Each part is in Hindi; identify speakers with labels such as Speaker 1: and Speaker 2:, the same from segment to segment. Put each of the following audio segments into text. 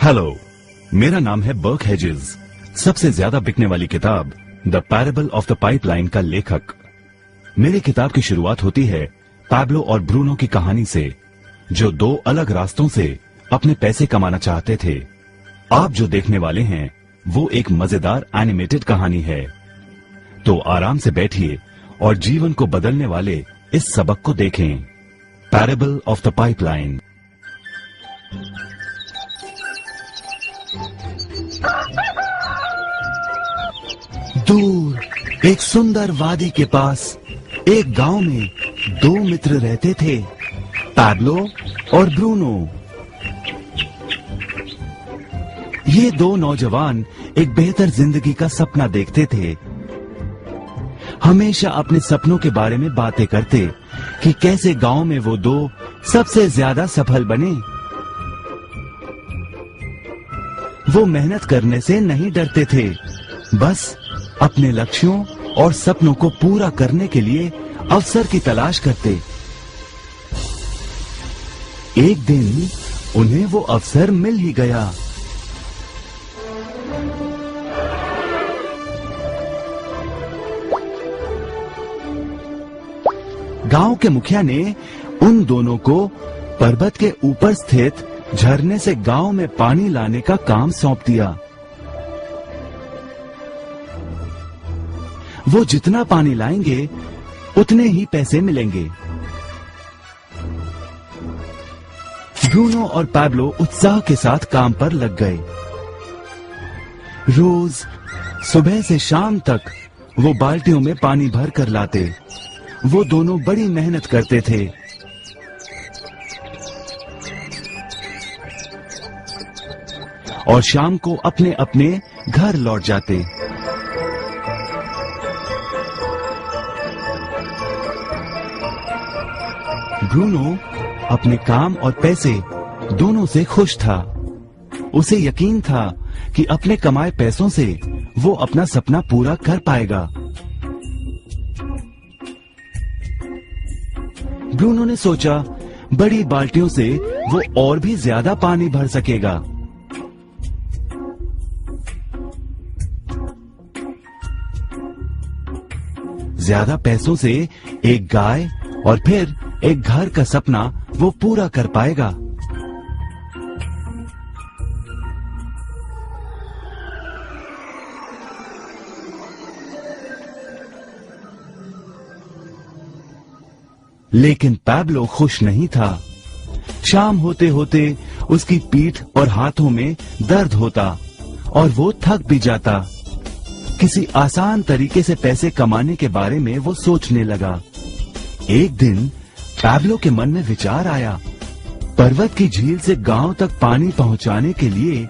Speaker 1: हेलो, मेरा नाम है बर्क हेजेस। सबसे ज्यादा बिकने वाली किताब the parable of the pipeline का लेखक। मेरी किताब की शुरुआत होती है पैब्लो और ब्रूनो की कहानी से, जो दो अलग रास्तों से अपने पैसे कमाना चाहते थे। आप जो देखने वाले हैं वो एक मजेदार एनिमेटेड कहानी है। तो आराम से बैठिए और जीवन को बदलने वाले इस सबक को देखें, पैरेबल ऑफ द पाइपलाइन। दूर एक सुंदर वादी के पास एक गांव में दो मित्र रहते थे, पैब्लो और ब्रूनो। ये दो नौजवान एक बेहतर जिंदगी का सपना देखते थे। हमेशा अपने सपनों के बारे में बातें करते कि कैसे गांव में वो दो सबसे ज्यादा सफल बने। वो मेहनत करने से नहीं डरते थे, बस अपने लक्ष्यों और सपनों को पूरा करने के लिए अवसर की तलाश करते। एक दिन उन्हें वो अवसर मिल ही गया। गांव के मुखिया ने उन दोनों को पर्वत के ऊपर स्थित झरने से गांव में पानी लाने का काम सौंप दिया। वो जितना पानी लाएंगे उतने ही पैसे मिलेंगे। ब्रूनो और पैब्लो उत्साह के साथ काम पर लग गए। रोज सुबह से शाम तक वो बाल्टियों में पानी भर कर लाते। वो दोनों बड़ी मेहनत करते थे। और शाम को अपने अपने घर लौट जाते। ब्रूनो अपने काम और पैसे दोनों से खुश था। उसे यकीन था कि अपने कमाए पैसों से वो अपना सपना पूरा कर पाएगा। ब्रूनो ने सोचा बड़ी बाल्टियों से वो और भी ज्यादा पानी भर सकेगा। ज्यादा पैसों से एक गाय और फिर एक घर का सपना वो पूरा कर पाएगा। लेकिन पैब्लो खुश नहीं था। शाम होते होते उसकी पीठ और हाथों में दर्द होता और वो थक भी जाता। किसी आसान तरीके से पैसे कमाने के बारे में वो सोचने लगा। एक दिन पैब्लो के मन में विचार आया, पर्वत की झील से गांव तक पानी पहुंचाने के लिए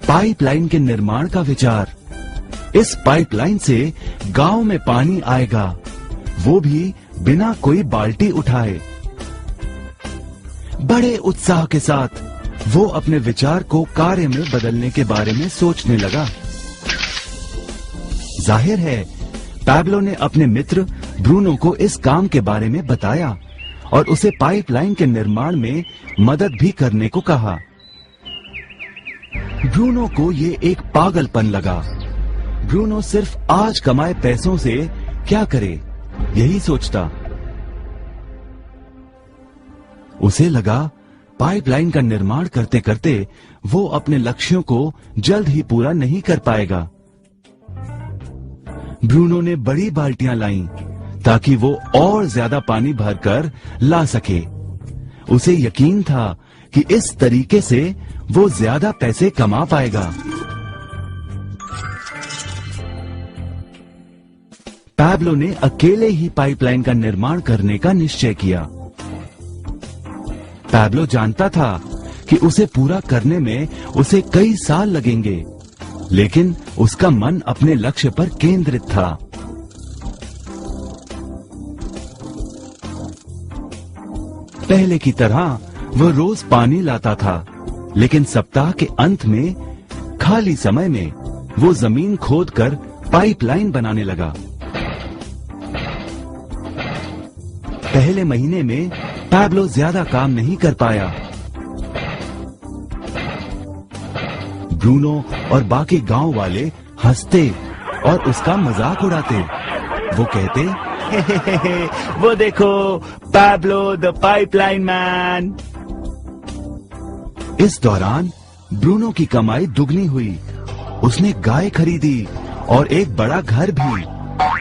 Speaker 1: पाइपलाइन के निर्माण का विचार। इस पाइपलाइन से गांव में पानी आएगा, वो भी बिना कोई बाल्टी उठाए। बड़े उत्साह के साथ वो अपने विचार को कार्य में बदलने के बारे में सोचने लगा। जाहिर है पैब्लो ने अपने मित्र ब्रूनो को इस काम के बारे में बताया और उसे पाइपलाइन के निर्माण में मदद भी करने को कहा। ब्रूनो को ये एक पागलपन लगा। ब्रूनो सिर्फ आज कमाए पैसों से क्या करे, यही सोचता। उसे लगा पाइपलाइन का निर्माण करते करते वो अपने लक्ष्यों को जल्द ही पूरा नहीं कर पाएगा। ब्रूनो ने बड़ी बाल्टियां लाईं ताकि वो और ज्यादा पानी भरकर ला सके। उसे यकीन था कि इस तरीके से वो ज्यादा पैसे कमा पाएगा। पैब्लो ने अकेले ही पाइपलाइन का निर्माण करने का निश्चय किया। पैब्लो जानता था कि उसे पूरा करने में उसे कई साल लगेंगे, लेकिन उसका मन अपने लक्ष्य पर केंद्रित था। पहले की तरह वह रोज पानी लाता था, लेकिन सप्ताह के अंत में खाली समय में वो जमीन खोदकर पाइपलाइन बनाने लगा। पहले महीने में पैब्लो ज्यादा काम नहीं कर पाया। ब्रूनो और बाकी गांव वाले हंसते और उसका मजाक उड़ाते। वो कहते, हे हे हे हे, वो देखो पैब्लो द पाइपलाइन मैन। इस दौरान ब्रूनो की कमाई दुगनी हुई। उसने गाय खरीदी और एक बड़ा घर भी।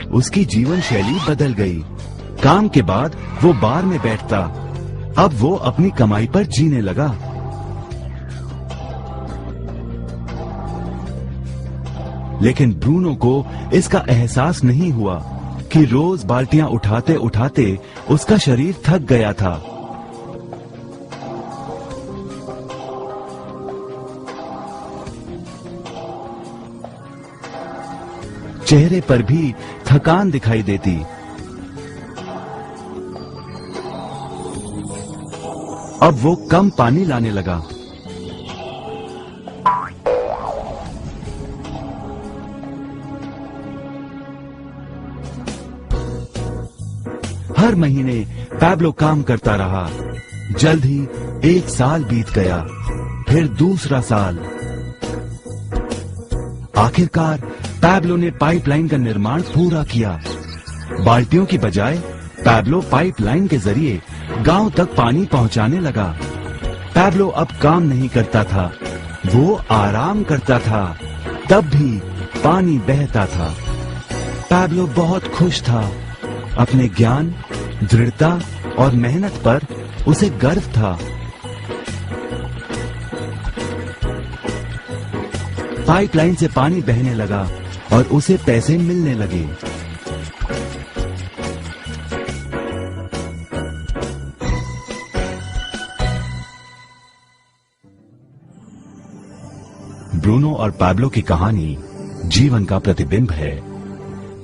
Speaker 1: उसकी जीवन शैली बदल गई। काम के बाद वो बार में बैठता। अब वो अपनी कमाई पर जीने लगा। लेकिन ब्रूनो को इसका एहसास नहीं हुआ कि रोज बाल्टियां उठाते उठाते उसका शरीर थक गया था। चेहरे पर भी थकान दिखाई देती। अब वो कम पानी लाने लगा। हर महीने पैब्लो काम करता रहा। जल्द ही 1 साल बीत गया, फिर दूसरा साल। आखिरकार पैब्लो ने पाइपलाइन का निर्माण पूरा किया। बाल्टियों की बजाय पैब्लो पाइपलाइन के जरिए गांव तक पानी पहुंचाने लगा। पैब्लो अब काम नहीं करता था, वो आराम करता था, तब भी पानी बहता था। पैब्लो बहुत खुश था। अपने ज्ञान, दृढ़ता और मेहनत पर उसे गर्व था। पाइपलाइन से पानी बहने लगा और उसे पैसे मिलने लगे। ब्रूनो और पैब्लो की कहानी जीवन का प्रतिबिंब है।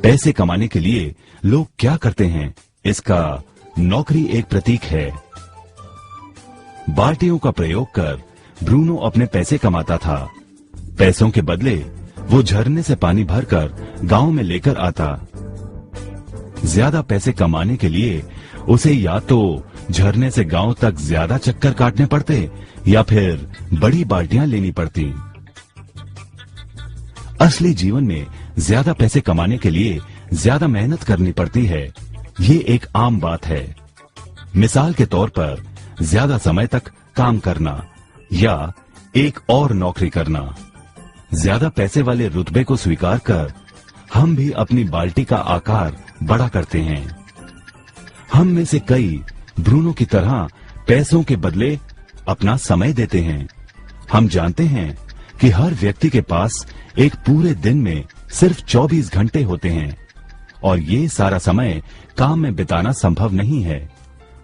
Speaker 1: पैसे कमाने के लिए लोग क्या करते हैं, इसका नौकरी एक प्रतीक है। बाल्टियों का प्रयोग कर ब्रूनो अपने पैसे कमाता था। पैसों के बदले वो झरने से पानी भरकर गांव में लेकर आता। ज्यादा पैसे कमाने के लिए उसे या तो झरने से गांव तक ज्यादा चक्कर काटने पड़ते या फिर बड़ी बाल्टियां लेनी पड़ती। असली जीवन में ज्यादा पैसे कमाने के लिए ज्यादा मेहनत करनी पड़ती है। ये एक आम बात है। मिसाल के तौर पर ज्यादा समय तक काम करना या एक और नौकरी करना। ज्यादा पैसे वाले रुतबे को स्वीकार कर हम भी अपनी बाल्टी का आकार बड़ा करते हैं। हम में से कई ब्रूनो की तरह पैसों के बदले अपना समय देते हैं। हम जानते हैं कि हर व्यक्ति के पास एक पूरे दिन में सिर्फ 24 घंटे होते हैं और ये सारा समय काम में बिताना संभव नहीं है।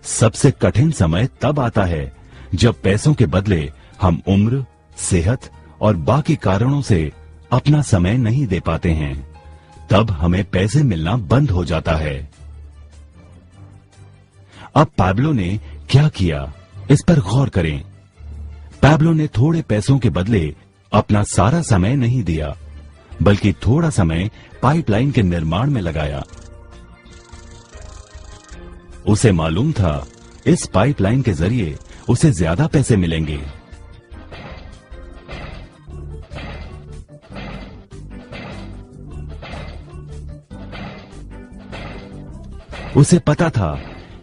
Speaker 1: सबसे कठिन समय तब आता है जब पैसों के बदले हम उम्र, सेहत और बाकी कारणों से अपना समय नहीं दे पाते हैं। तब हमें पैसे मिलना बंद हो जाता है। अब पैब्लो ने क्या किया, इस पर गौर करें। पैब्लो ने थोड़े पैसों के बदले अपना सारा समय नहीं दिया, बल्कि थोड़ा समय पाइपलाइन के निर्माण में लगाया। उसे मालूम था इस पाइपलाइन के जरिए उसे ज्यादा पैसे मिलेंगे। उसे पता था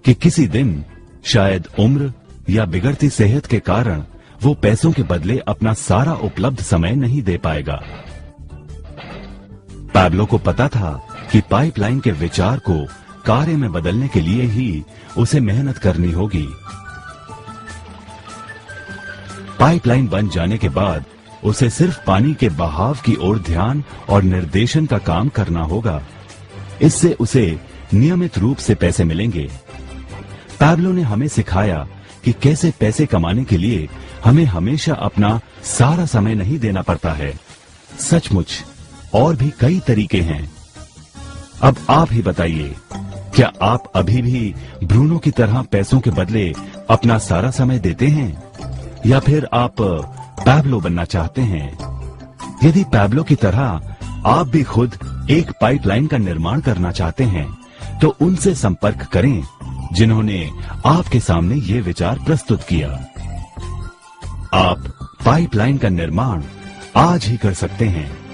Speaker 1: कि किसी दिन शायद उम्र या बिगड़ती सेहत के कारण वो पैसों के बदले अपना सारा उपलब्ध समय नहीं दे पाएगा। पैब्लो को पता था कि पाइपलाइन के विचार को कार्य में बदलने के लिए ही उसे मेहनत करनी होगी। पाइपलाइन बन जाने के बाद उसे सिर्फ पानी के बहाव की ओर ध्यान और निर्देशन का काम करना होगा। इससे उसे नियमित रूप से पैसे मिलेंगे। पैब्लो ने हमें सिखाया कि कैसे पैसे कमाने के लिए हमें हमेशा अपना सारा समय नहीं देना पड़ता है। सचमुच और भी कई तरीके हैं। अब आप ही बताइए, क्या आप अभी भी ब्रूनो की तरह पैसों के बदले अपना सारा समय देते हैं या फिर आप पैब्लो बनना चाहते हैं? यदि पैब्लो की तरह आप भी खुद एक पाइपलाइन का निर्माण करना चाहते हैं तो उनसे संपर्क करें जिन्होंने आपके सामने ये विचार प्रस्तुत किया। आप पाइपलाइन का निर्माण आज ही कर सकते हैं।